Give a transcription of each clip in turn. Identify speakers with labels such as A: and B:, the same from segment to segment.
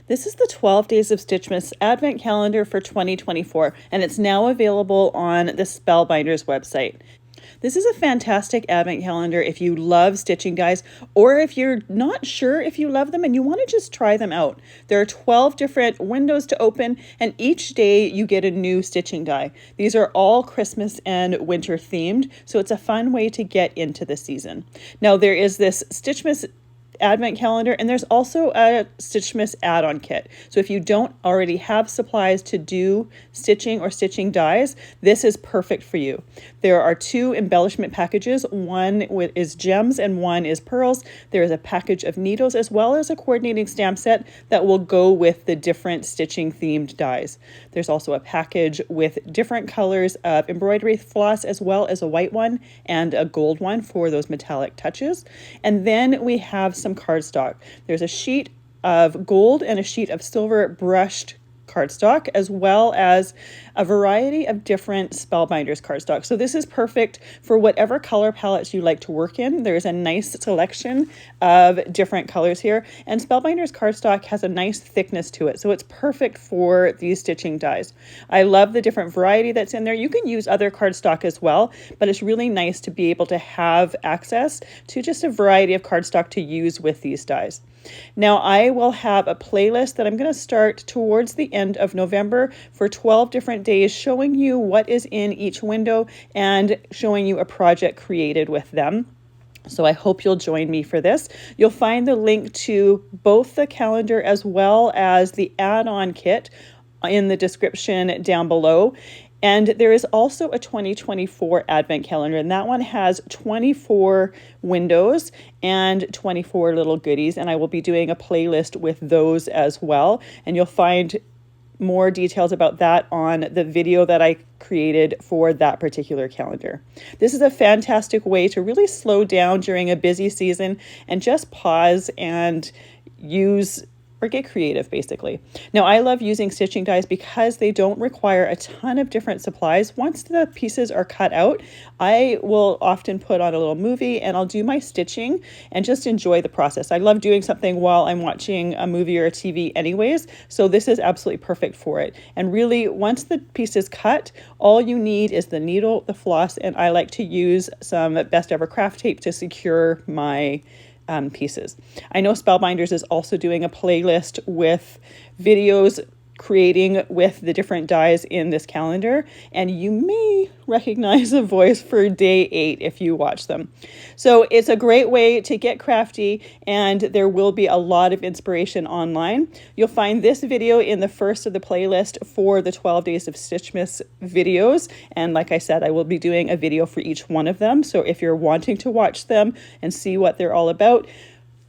A: This is the 12 Days of Stitchmas Advent Calendar for 2024, and it's now available on the Spellbinders website. This is a fantastic Advent calendar if you love stitching dies, or if you're not sure if you love them and you want to just try them out. There are 12 different windows to open, and each day you get a new stitching die. These are all Christmas and winter themed, so it's a fun way to get into the season. Now there is this Stitchmas Advent calendar, and there's also a Stitchmas add-on kit. So if you don't already have supplies to do stitching or stitching dies, this is perfect for you. There are two embellishment packages. One is gems and one is pearls. There is a package of needles as well as a coordinating stamp set that will go with the different stitching themed dies. There's also a package with different colors of embroidery floss as well as a white one and a gold one for those metallic touches. And then we have some cardstock. There's a sheet of gold and a sheet of silver brushed cardstock, as well as a variety of different Spellbinders cardstock. So this is perfect for whatever color palettes you like to work in. There's a nice selection of different colors here, and Spellbinders cardstock has a nice thickness to it, so it's perfect for these stitching dies. I love the different variety that's in there. You can use other cardstock as well, but it's really nice to be able to have access to just a variety of cardstock to use with these dies. Now I will have a playlist that I'm going to start towards the end of November for 12 different days, showing you what is in each window and showing you a project created with them. So I hope you'll join me for this. You'll find the link to both the calendar as well as the add-on kit in the description down below. And there is also a 2024 Advent calendar, and that one has 24 windows and 24 little goodies, and I will be doing a playlist with those as well. And you'll find more details about that on the video that I created for that particular calendar. This is a fantastic way to really slow down during a busy season and just pause and use or get creative, basically. Now, I love using stitching dies because they don't require a ton of different supplies. Once the pieces are cut out, I will often put on a little movie and I'll do my stitching and just enjoy the process. I love doing something while I'm watching a movie or a TV anyways, so this is absolutely perfect for it. And really, once the piece is cut, all you need is the needle, the floss, and I like to use some Best Ever Craft tape to secure my pieces. I know Spellbinders is also doing a playlist with videos creating with the different dies in this calendar, and you may recognize a voice for day 8 if you watch them. So it's a great way to get crafty, and there will be a lot of inspiration online. You'll find this video in the first of the playlist for the 12 Days of Stitchmas videos, and like I said, I will be doing a video for each one of them, so if you're wanting to watch them and see what they're all about,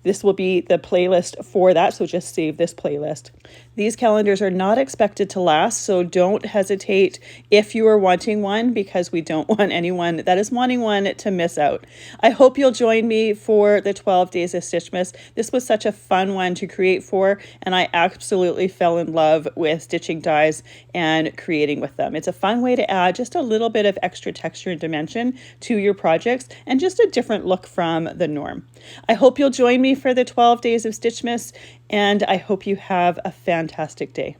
A: this will be the playlist for that, so just save this playlist. These calendars are not expected to last, so don't hesitate if you are wanting one, because we don't want anyone that is wanting one to miss out. I hope you'll join me for the 12 Days of Stitchmas. This was such a fun one to create for, and I absolutely fell in love with stitching dies and creating with them. It's a fun way to add just a little bit of extra texture and dimension to your projects and just a different look from the norm. I hope you'll join me for the 12 Days of Stitchmas, and I hope you have a fantastic day.